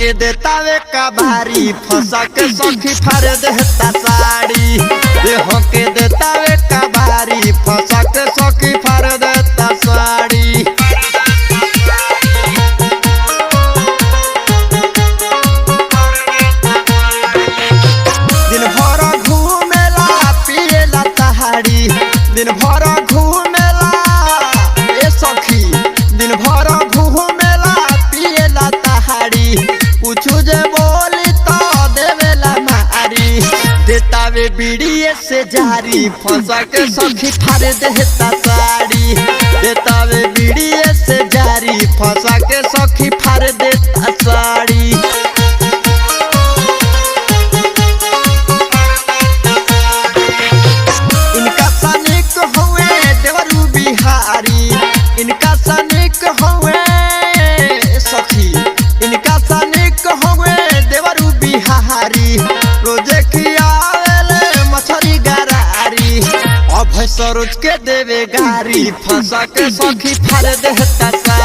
के देता वे कबारी फंसा के सखी फाड़ देता साड़ी। देह के देता वे कबारी फंसा के सखी फाड़ देता साड़ी। दिन भर घूमेला पिएला तहाड़ी, दिन भर घूमेला ए सखी, दिन भर घूमेला पिएला तहाड़ी। कुछु जे बोली तो देवेला मारी, देता वे बीड़िए से जारी फंसा के सखी फाड़ देता साड़ी। देता वे बीड़िए से जारी फंसा के सखी फाड़ देता साड़ी। इनका सनिक हुए देवरू बिहारी, इनका सनिक हुए सखी, इनका सनिक हुए देवरू बिहारी। रोजे खियावेले मछरी गरारी, अब सरोज के देवे गारी फंसा के सखी फाड़ देता साड़ी।